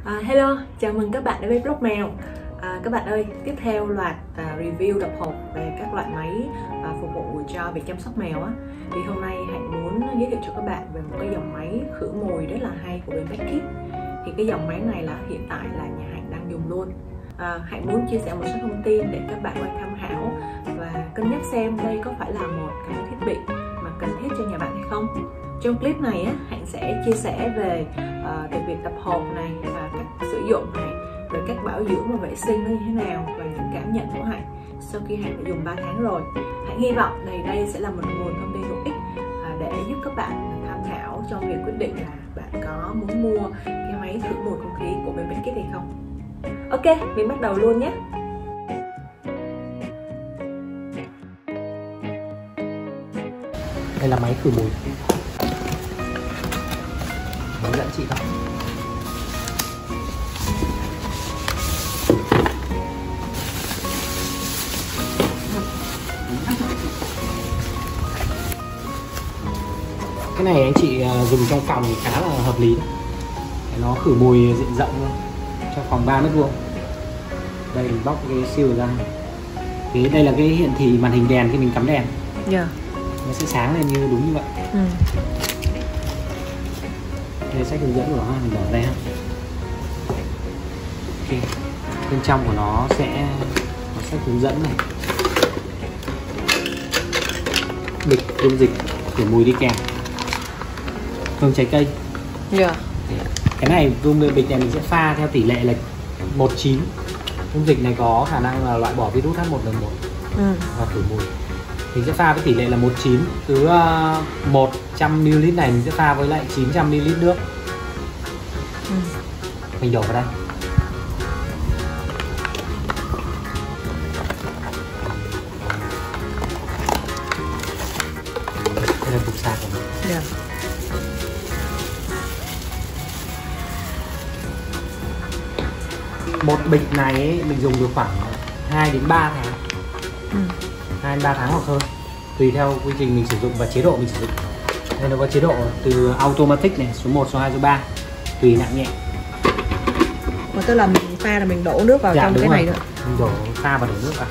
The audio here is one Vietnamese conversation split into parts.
Hello, chào mừng các bạn đến với Blog Mèo. Các bạn ơi, tiếp theo loạt review tập hộp về các loại máy phục vụ cho việc chăm sóc mèo á, thì hôm nay Hạnh muốn giới thiệu cho các bạn về một cái dòng máy khử mùi rất là hay của bên Pet Kit. Thì cái dòng máy này là hiện tại là nhà Hạnh đang dùng luôn. Hạnh muốn chia sẻ một số thông tin để các bạn tham khảo và cân nhắc xem đây có phải là một cái thiết bị mà cần thiết cho nhà bạn hay không. Trong clip này á, Hạnh sẽ chia sẻ về việc tập hộp này và cách sử dụng này, rồi cách bảo dưỡng và vệ sinh nó như thế nào và những cảm nhận của Hạnh sau khi Hạnh đã dùng 3 tháng rồi. Hạnh hy vọng đây sẽ là một nguồn thông tin hữu ích để giúp các bạn tham khảo trong việc quyết định là bạn có muốn mua cái máy khử mùi không khí của bên Pet Kit hay không. Ok, mình bắt đầu luôn nhé. Đây là máy khử mùi. Hướng dẫn chị không? Cái này anh chị dùng trong phòng thì khá là hợp lý. Nó khử mùi diện rộng luôn, cho phòng 3 mét vuông. Đây mình bóc cái siêu ra. Đây là cái hiển thị màn hình đèn khi mình cắm đèn. Nó sẽ sáng lên như đúng như vậy. Đây sách hướng dẫn của nó, mình bỏ đây ha. Ok. Bên trong của nó sẽ có sách hướng dẫn này, bịch dung dịch khử mùi đi kèm, hương trái cây. Cái này bịch này mình sẽ pha theo tỷ lệ là 1:9. Dung dịch này có khả năng là loại bỏ virus H1N1 và khử mùi. Mình sẽ pha với tỷ lệ là 1:9. Cứ 100ml này mình sẽ pha với lại 900ml nước. Mình đổ vào đây. Đây là cục sạc của mình. Một bịch này ấy, mình dùng được khoảng 2 đến 3 tháng. 2 đến 3 tháng hoặc hơn, tùy theo quy trình mình sử dụng và chế độ mình sử dụng. Đây nó có chế độ từ automatic này, số 1, số 2, số 3, tùy nặng nhẹ. Tức là mình pha là mình đổ nước vào trong cái này nữa. Mình đổ pha và đổ nước vào.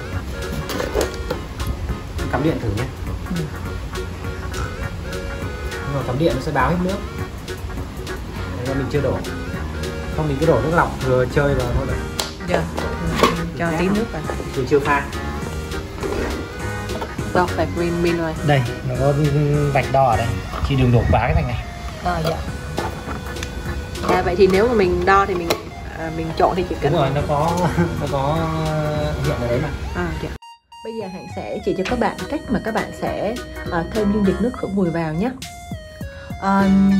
Cắm điện thử nhé. Nhưng mà cắm điện nó sẽ báo hết nước. Đây mình chưa đổ. Không mình cứ đổ nước lọc vừa chơi vào thôi đấy. Cho tí nước vào. Mình chưa pha. Đo vạch green min rồi. Đây, nó có vạch đo ở đây. Chị đừng đổ quá cái vạch này. Dạ, vậy thì nếu mà mình đo thì mình trộn thì chỉ cần. Đúng rồi, nó có hiện ở đấy mà. Bây giờ Hạnh sẽ chỉ cho các bạn cách mà các bạn sẽ thêm dung dịch nước khử mùi vào nhé.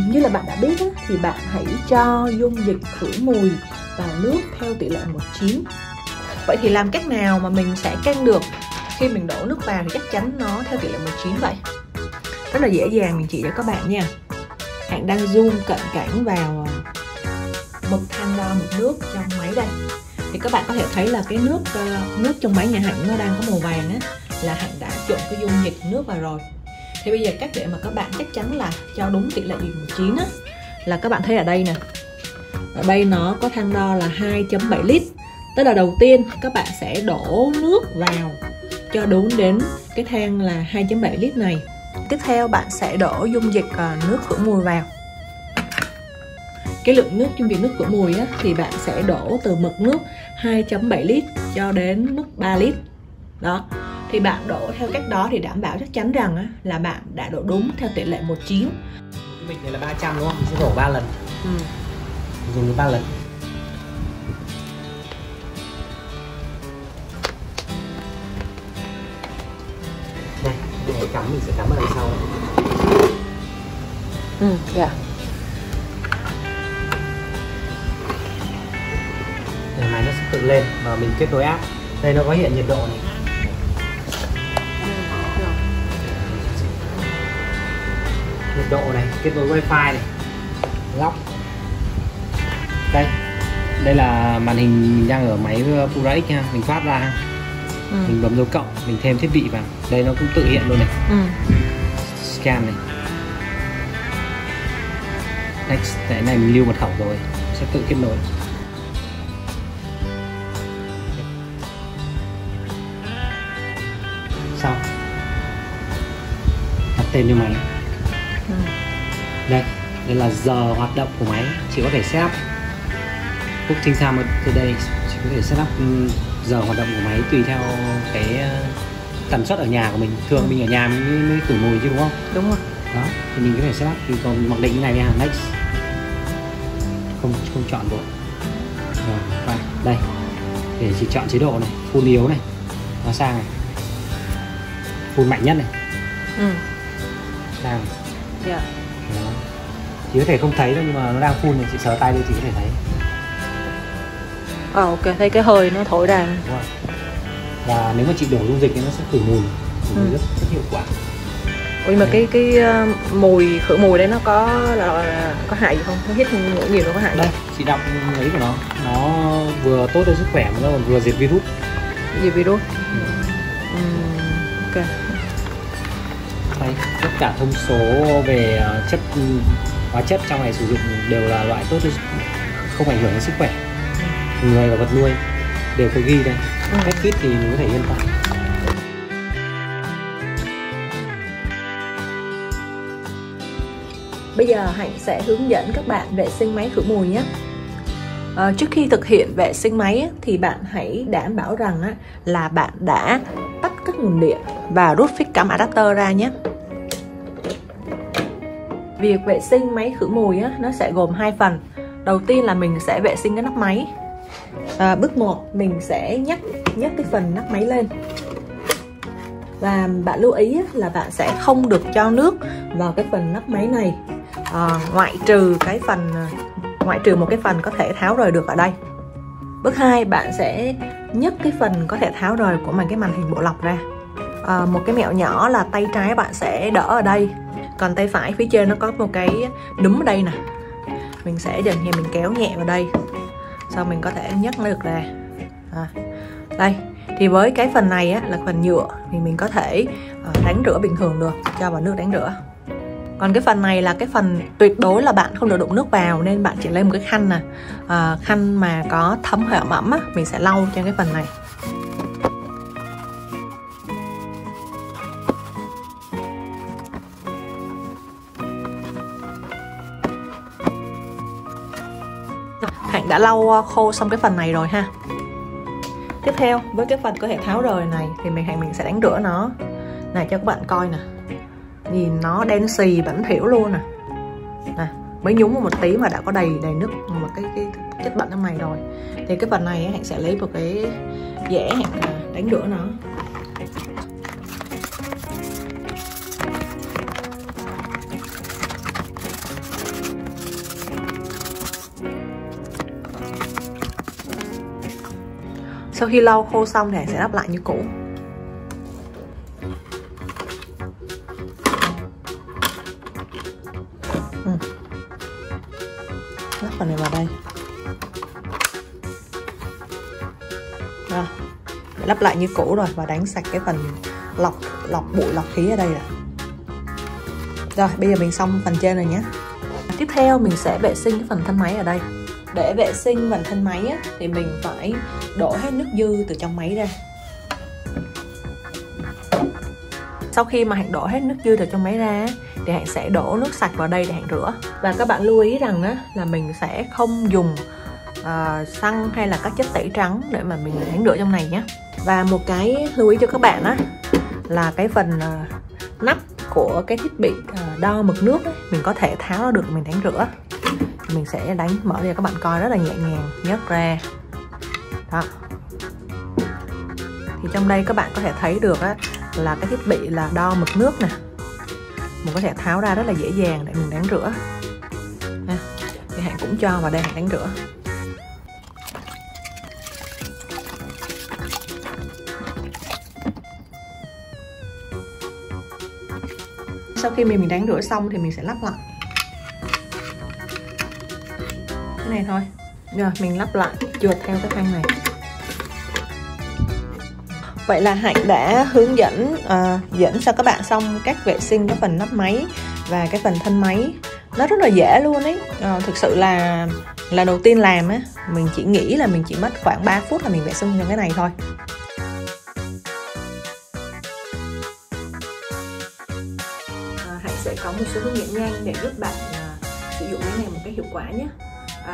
Như là bạn đã biết á, thì bạn hãy cho dung dịch khử mùi vào nước theo tỷ lệ 1:9. Vậy thì làm cách nào mà mình sẽ canh được khi mình đổ nước vào thì chắc chắn nó theo tỷ lệ 1:9 vậy? Rất là dễ dàng, mình chỉ cho các bạn nha. Hạnh đang zoom cận cảnh vào mực than đo mực nước trong máy đây. Thì các bạn có thể thấy là cái nước trong máy nhà Hạnh nó đang có màu vàng á, là Hạnh đã trộn cái dung dịch nước vào rồi. Thì bây giờ cách để mà các bạn chắc chắn là cho đúng tỷ lệ 1:9 á, là các bạn thấy ở đây nè. Ở đây nó có than đo là 2.7 lít. Tức là đầu tiên các bạn sẽ đổ nước vào cho đúng đến cái than là 2.7 lít này. Tiếp theo bạn sẽ đổ dung dịch nước khử mùi vào. Cái lượng dung dịch nước khử mùi á, thì bạn sẽ đổ từ mực nước 2.7 lít cho đến mức 3 lít. Đó. Thì bạn đổ theo cách đó thì đảm bảo chắc chắn rằng á, là bạn đã đổ đúng theo tỷ lệ 1:9. Cái bịch này là 300 đúng không? Mình sẽ đổ 3 lần. Mình dùng được 3 lần. Đây, để cắm mình sẽ cắm ở đằng sau. Đây, máy nó sẽ tự lên và mình kết nối app. Đây nó có hiện nhiệt độ này. Nhiệt độ này, kết nối wifi này, góc. Đây là màn hình đang ở máy PuraX nha, mình thoát ra, mình bấm dấu cộng, mình thêm thiết bị vào, đây nó cũng tự hiện luôn này. Scan này, next, cái này mình lưu mật khẩu rồi, sẽ tự kết nối. tên cho máy. Đây là giờ hoạt động của máy. Chị có thể set up Phúc Trinh Sam từ đây, chị có thể set up giờ hoạt động của máy tùy theo cái tần suất ở nhà của mình. Thường mình ở nhà mình mới khử mùi chứ đúng không? Đúng rồi. Đó, thì mình có thể set up. Thì còn mặc định như này nha, next. Không chọn bộ. Rồi, đây. Để chị chọn chế độ này, full yếu này. Nó sang này. Full mạnh nhất này. Sang. Dạ. Đó. Chị có thể không thấy đâu nhưng mà nó đang full này, chị sờ tay lên chị có thể thấy. Ok, thấy cái hơi nó thổi ra. Đúng rồi. Và nếu mà chị đổ dung dịch thì nó sẽ khử mùi, rất hiệu quả. Ủa mà cái mùi khử mùi đấy nó có có hại gì không? Nó hít mũi nhiều nó có hại? Đây, chị đọc lấy của nó vừa tốt cho sức khỏe mà nó còn vừa diệt virus. Diệt virus. Ok. Đây, tất cả thông số về hóa chất trong này sử dụng đều là loại tốt cho không ảnh hưởng đến sức khỏe người và vật nuôi, đều có ghi đây. Hết kit thì mình có thể yên tâm. Bây giờ Hạnh sẽ hướng dẫn các bạn vệ sinh máy khử mùi nhé. Trước khi thực hiện vệ sinh máy thì bạn hãy đảm bảo rằng là bạn đã tắt các nguồn điện và rút phích cắm adapter ra nhé. Việc vệ sinh máy khử mùi nó sẽ gồm 2 phần. Đầu tiên là mình sẽ vệ sinh cái nắp máy. Bước 1 mình sẽ nhấc cái phần nắp máy lên. Và bạn lưu ý là bạn sẽ không được cho nước vào cái phần nắp máy này, ngoại trừ một cái phần có thể tháo rời được ở đây. Bước 2 bạn sẽ nhấc cái phần có thể tháo rời của cái màn hình bộ lọc ra. Một cái mẹo nhỏ là tay trái bạn sẽ đỡ ở đây, còn tay phải phía trên nó có một cái núm ở đây nè. Mình sẽ dần mình kéo nhẹ vào đây, sau mình có thể nhấc nó được ra. Đây, thì với cái phần này là phần nhựa thì mình có thể đánh rửa bình thường được, cho vào nước đánh rửa. Còn cái phần này là cái phần tuyệt đối là bạn không được đụng nước vào, nên bạn chỉ lấy một cái khăn nè, khăn mà có thấm hơi ẩm ẩm mình sẽ lau trên cái phần này. Hạnh đã lau khô xong cái phần này rồi ha. Tiếp theo với cái phần có thể tháo rời này thì mình sẽ đánh rửa nó này cho các bạn coi nè. Nhìn nó đen xì bẩn thỉu luôn nè. Mới nhúng một tí mà đã có đầy nước một cái chất bẩn trong này rồi. Thì cái phần này Hạnh sẽ lấy một cái dẻ Hạnh đánh rửa nó. Sau khi lau khô xong thì sẽ lắp lại như cũ. Lắp phần này vào đây. Rồi, lắp lại như cũ rồi và đánh sạch cái phần lọc bụi lọc khí ở đây rồi. Rồi, bây giờ mình xong phần trên rồi nhé. Tiếp theo mình sẽ vệ sinh cái phần thân máy ở đây. Để vệ sinh phần thân máy thì mình phải đổ hết nước dư từ trong máy ra. Sau khi mà Hạnh đổ hết nước dư từ trong máy ra thì Hạnh sẽ đổ nước sạch vào đây để Hạnh rửa. Và các bạn lưu ý rằng là mình sẽ không dùng xăng hay là các chất tẩy trắng để mà mình đánh rửa trong này nhé. Và một cái lưu ý cho các bạn là cái phần nắp của cái thiết bị đo mực nước mình có thể tháo ra được mình đánh rửa. Mình sẽ mở ra các bạn coi rất là nhẹ nhàng, nhấc ra. Đó. Thì trong đây các bạn có thể thấy được là cái thiết bị là đo mực nước nè. Mình có thể tháo ra rất là dễ dàng để mình đánh rửa. Thì Hạnh cũng cho vào đây Hạnh đánh rửa. Sau khi mình đánh rửa xong thì mình sẽ lắp lại. Cái này thôi. Rồi mình lắp lại, trượt theo cái thanh này. Vậy là Hạnh đã hướng dẫn cho các bạn xong cách vệ sinh cái phần nắp máy và cái phần thân máy. Nó rất là dễ luôn ấy. Thực sự là lần đầu tiên làm mình chỉ nghĩ là mình chỉ mất khoảng 3 phút là mình vệ sinh cho cái này thôi. có một số hướng dẫn nhanh để giúp bạn sử dụng máy này một cách hiệu quả nhé.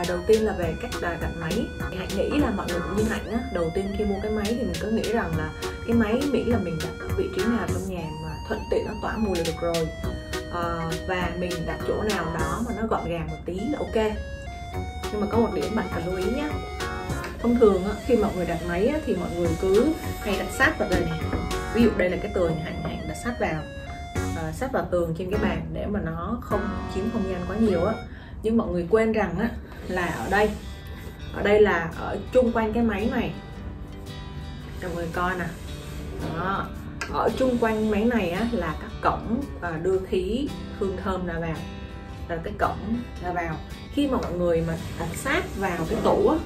Đầu tiên là về cách đặt máy. Hạnh nghĩ là mọi người cũng như Hạnh á, đầu tiên khi mua cái máy thì mình cứ nghĩ rằng là cái máy miễn là mình đặt ở vị trí nào trong nhà mà thuận tiện nó tỏa mùi là được rồi, và mình đặt chỗ nào đó mà nó gọn gàng một tí là ok. Nhưng mà có một điểm bạn cần lưu ý nhé. Thông thường á, khi mọi người đặt máy á, thì mọi người cứ hay đặt sát vào đây này. Ví dụ đây là cái tường, Hạnh đặt sát vào tường trên cái bàn để mà nó không chiếm không gian quá nhiều á. Nhưng mọi người quên rằng á, là ở đây là ở chung quanh cái máy này, cho mọi người coi nè. Đó, ở chung quanh máy này á, là các cổng đưa khí hương thơm ra vào, là cái cổng ra vào. Khi mà mọi người mà đặt sát vào cái tủ á,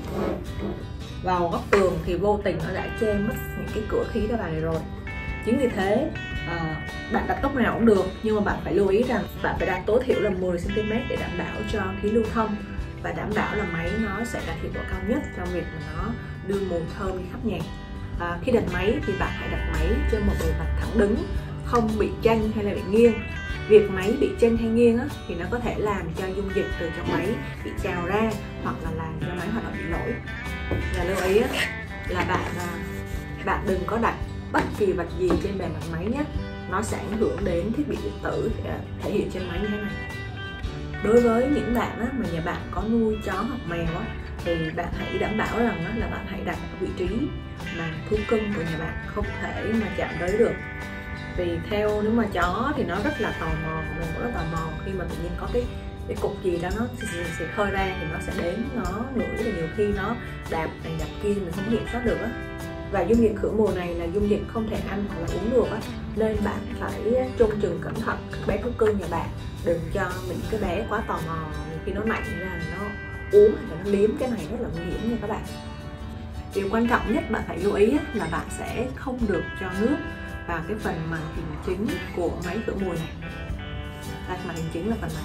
vào góc tường thì vô tình nó đã che mất những cái cửa khí ra vào này rồi. Chính vì thế bạn đặt góc nào cũng được, nhưng mà bạn phải lưu ý rằng bạn phải đặt tối thiểu là 10 cm để đảm bảo cho khí lưu thông và đảm bảo là máy nó sẽ đạt hiệu quả cao nhất trong việc mà nó đưa mùi thơm đi khắp nhà. Khi đặt máy thì bạn hãy đặt máy trên một bề mặt thẳng đứng, không bị chênh hay là bị nghiêng. Việc máy bị chênh hay nghiêng á, thì nó có thể làm cho dung dịch từ trong máy bị trào ra hoặc là làm cho máy hoạt động bị lỗi. Và lưu ý á, là bạn đừng có đặt bất kỳ vật gì trên bề mặt máy nhé, nó sẽ ảnh hưởng đến thiết bị điện tử thể hiện trên máy như thế này. Đối với những bạn á, mà nhà bạn có nuôi chó hoặc mèo á, thì bạn hãy đảm bảo rằng á, là bạn hãy đặt ở vị trí mà thú cưng của nhà bạn không thể mà chạm tới được. Vì nếu mà chó thì nó rất là tò mò, mình cũng rất tò mò khi mà tự nhiên có cái cục gì đó nó sẽ khơi ra thì nó sẽ đến, nó ngửi, và nhiều khi nó đạp này đạp kia mình không kiểm soát được á. Và dung dịch khử mùi này là dung dịch không thể ăn hoặc là uống được á, nên bạn phải trông chừng cẩn thận các bé thú cưng nhà bạn, đừng cho những cái bé quá tò mò, khi nó nạnh ra nó uống hay là nó liếm cái này rất là nguy hiểm nha các bạn. Điều quan trọng nhất bạn phải lưu ý là bạn sẽ không được cho nước vào cái phần màn hình chính của máy khử mùi này. Màn hình chính là phần này.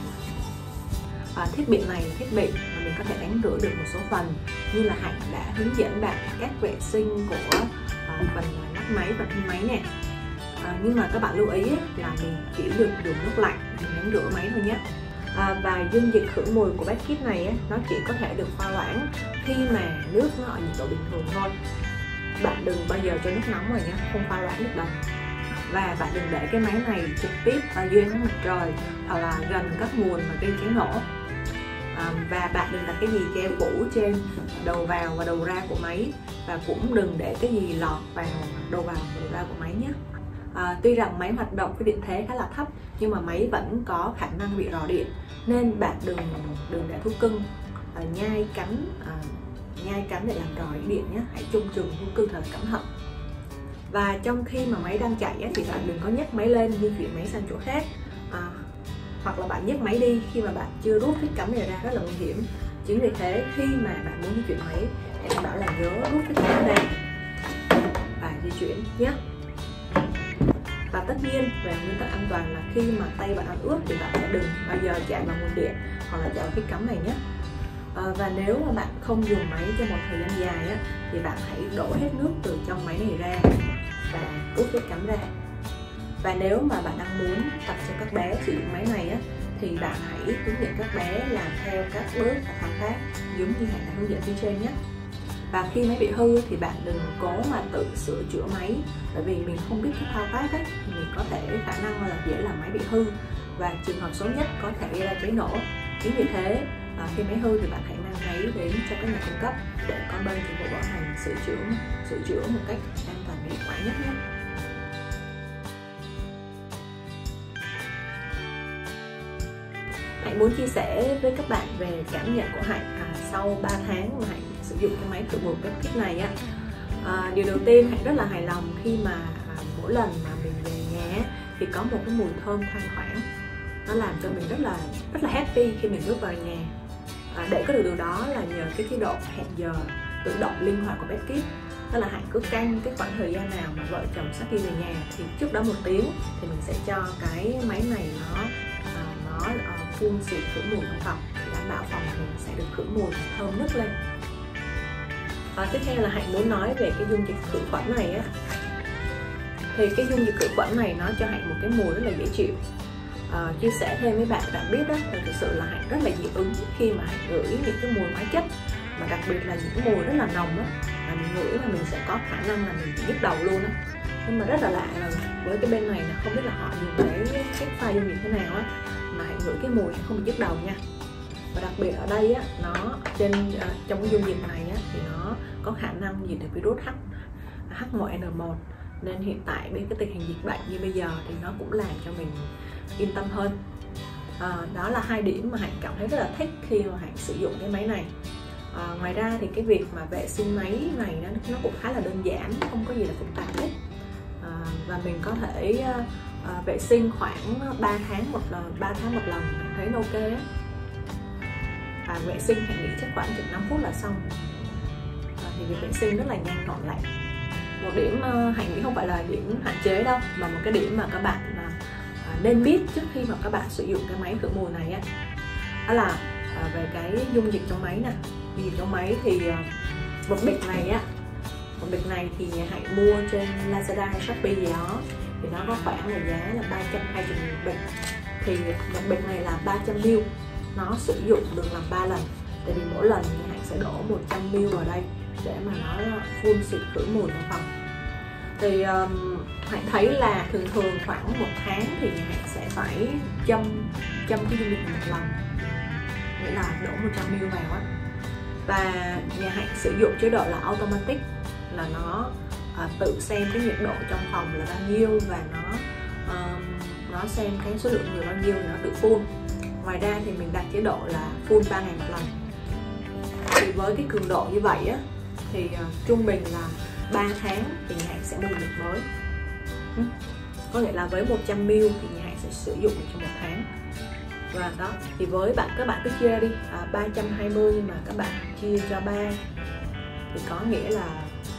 Thiết bị này là thiết bị mà mình có thể đánh rửa được một số phần, như là Hạnh đã hướng dẫn bạn cách vệ sinh của phần nắp máy và thân máy nè. Nhưng mà các bạn lưu ý là mình chỉ được dùng nước lạnh để đánh rửa máy thôi nhé. Và dung dịch khử mùi của Bedkit này nó chỉ có thể được pha loãng khi mà nước nó ở nhiệt độ bình thường thôi. Bạn đừng bao giờ cho nước nóng rồi nhé, không pha loãng được đâu. Và bạn đừng để cái máy này trực tiếp dưới ánh mặt trời hoặc là gần các nguồn mà gây cháy nổ. Và bạn đừng đặt cái gì che phủ trên đầu vào và đầu ra của máy, và cũng đừng để cái gì lọt vào đầu vào và đầu ra của máy nhé. Tuy rằng máy hoạt động với điện thế khá là thấp, nhưng mà máy vẫn có khả năng bị rò điện, nên bạn đừng để thú cưng nhai cắn để làm rò điện nhé. Hãy trông chừng thú cưng thật cẩn thận. Và trong khi mà máy đang chạy thì bạn đừng có nhấc máy lên di chuyển máy sang chỗ khác, hoặc là bạn nhấc máy đi khi mà bạn chưa rút phích cắm này ra, rất là nguy hiểm. Chính vì thế khi mà bạn muốn di chuyển máy, hãy đảm bảo là nhớ rút phích cắm ra và di chuyển nhé. Và tất nhiên về nguyên tắc an toàn là khi mà tay bạn ăn ướt thì bạn sẽ đừng bao giờ chạm vào nguồn điện hoặc là chạm vào phích cắm này nhé. Và nếu mà bạn không dùng máy trong một thời gian dài thì bạn hãy đổ hết nước từ trong máy này ra và rút phích cắm ra. Và nếu mà bạn đang muốn tập cho các bé sử dụng máy này thì bạn hãy hướng dẫn các bé làm theo các bước và thao tác giống như Hạnh đã hướng dẫn phía trên nhé. Và khi máy bị hư thì bạn đừng cố mà tự sửa chữa máy, bởi vì mình không biết cái thao tác thì mình có thể khả năng là dễ làm máy bị hư, và trường hợp xấu nhất có thể gây ra cháy nổ. Chính vì thế khi máy hư thì bạn hãy mang máy đến cho các nhà cung cấp để con bên dịch vụ bảo hành sửa chữa một cách an toàn và hiệu quả nhất nhé. Hạnh muốn chia sẻ với các bạn về cảm nhận của Hạnh sau 3 tháng mà Hạnh sử dụng cái máy khử mùi Bedkit này điều đầu tiên, Hạnh rất là hài lòng khi mà mỗi lần mà mình về nhà thì có một cái mùi thơm thoang thoảng, nó làm cho mình rất là happy khi mình bước vào nhà. Để có được điều đó là nhờ cái chế độ hẹn giờ tự động linh hoạt của Bedkit. Tức là Hạnh cứ canh cái khoảng thời gian nào mà vợ chồng sắp đi về nhà thì trước đó 1 tiếng thì mình sẽ cho cái máy này nó phun xịt khử mùi trong phòng để đảm bảo phòng mình sẽ được khử mùi thơm nức lên. Tiếp theo là Hạnh muốn nói về cái dung dịch khử khuẩn này thì cái dung dịch khử khuẩn này nó cho Hạnh một cái mùi rất là dễ chịu. chia sẻ thêm với bạn biết đó, thì thực sự là Hạnh rất là dị ứng khi mà Hạnh ngửi những cái mùi hóa chất, mà đặc biệt là những mùi rất là nồng á, mà mình ngửi là mình sẽ có khả năng là mình bị nhức đầu luôn á. Nhưng mà rất là lạ là với cái bên này là không biết là họ dùng cái cách pha dung dịch thế nào á, mà Hạnh ngửi cái mùi không bị nhức đầu nha. Và đặc biệt ở đây á, nó trên trong cái dung dịch này á, thì nó có khả năng diệt được virus H1N1, nên hiện tại bên cái tình hình dịch bệnh như bây giờ thì nó cũng làm cho mình yên tâm hơn. Đó là 2 điểm mà Hạnh cảm thấy rất là thích khi mà Hạnh sử dụng cái máy này. Ngoài ra thì cái việc mà vệ sinh máy này nó cũng khá là đơn giản, không có gì là phức tạp hết. Và mình có thể vệ sinh khoảng 3 tháng một lần, Hạnh thấy nó ok á. Và vệ sinh Hạnh nghĩ chắc khoảng chừng 5 phút là xong. Thì việc vệ sinh rất là nhanh gọn lẹ. Một điểm Hạnh nghĩ không phải là điểm hạn chế đâu, mà một cái điểm mà các bạn nên biết trước khi mà các bạn sử dụng cái máy khử mùi này á, đó là về cái dung dịch trong máy nè. Dung dịch trong máy thì một bịch này thì Hạnh mua trên Lazada hay Shopee gì đó, thì nó có khoảng là giá là 320.000 bịch. Thì một bịch này là 300ml, nó sử dụng được làm 3 lần. Tại vì mỗi lần thì Hạnh sẽ đổ 100ml vào đây để mà nó phun xịt khử mùi trong phòng. Thì Hạnh thấy là thường khoảng 1 tháng thì Hạnh sẽ phải châm cái dung dịch một lần, nghĩa là đổ 100ml vào á. Và nhà Hạnh sử dụng chế độ là automatic, là nó tự xem cái nhiệt độ trong phòng là bao nhiêu, và nó xem cái số lượng người bao nhiêu thì nó tự phun. Ngoài ra thì mình đặt chế độ là phun 3 ngày một lần. Thì với cái cường độ như vậy á, thì trung bình là 3 tháng thì nhà Hạnh sẽ mua một mới. Có nghĩa là với 100ml thì nhà Hạnh sẽ sử dụng được trong 1 tháng. Và đó, thì với các bạn cứ chia ra đi, 320 nhưng mà các bạn chia cho 3 thì có nghĩa là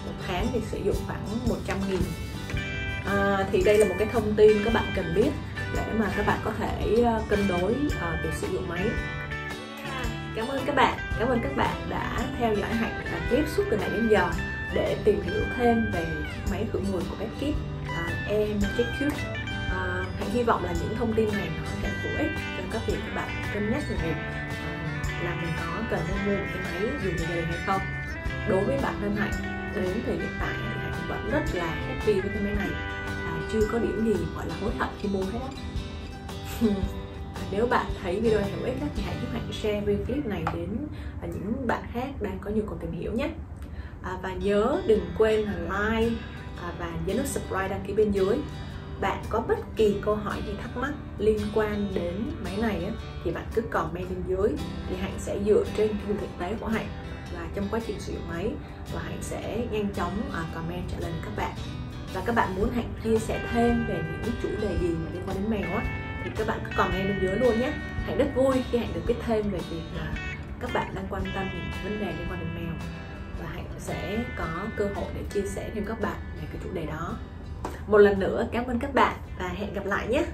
1 tháng thì sử dụng khoảng 100.000. Thì đây là một cái thông tin các bạn cần biết để mà các bạn có thể cân đối việc sử dụng máy. Cảm ơn các bạn đã theo dõi Hạnh clip suốt từ nãy đến giờ để tìm hiểu thêm về máy khử mùi của Best Kit Air Magic Cube. Hạnh hy vọng là những thông tin này nó sẽ hữu ích cho các bạn cân nhắc về việc là mình có cần nên mua một cái máy dùng cho gia đình hay không. Đối với bản thân Hạnh, đến thời hiện tại Hạnh vẫn rất là happy với cái máy này, chưa có điểm gì gọi là hối hận khi mua hết á. Nếu bạn thấy video này hữu ích thì hãy giúp Hạnh share video clip này đến những bạn khác đang có nhu cầu tìm hiểu nhé. Và nhớ đừng quên là like và nhấn nút subscribe, đăng ký bên dưới. Bạn có bất kỳ câu hỏi gì thắc mắc liên quan đến máy này á, thì bạn cứ comment bên dưới, thì Hạnh sẽ dựa trên kinh nghiệm thực tế của Hạnh và trong quá trình sử dụng máy, và Hạnh sẽ nhanh chóng comment trả lời các bạn. Và các bạn muốn Hạnh chia sẻ thêm về những chủ đề gì mà liên quan đến mèo á, thì các bạn cứ comment bên dưới luôn nhé. Hạnh rất vui khi Hạnh được biết thêm về việc là các bạn đang quan tâm những vấn đề liên quan đến mèo, và Hạnh sẽ có cơ hội để chia sẻ thêm các bạn về cái chủ đề đó. Một lần nữa cảm ơn các bạn và hẹn gặp lại nhé.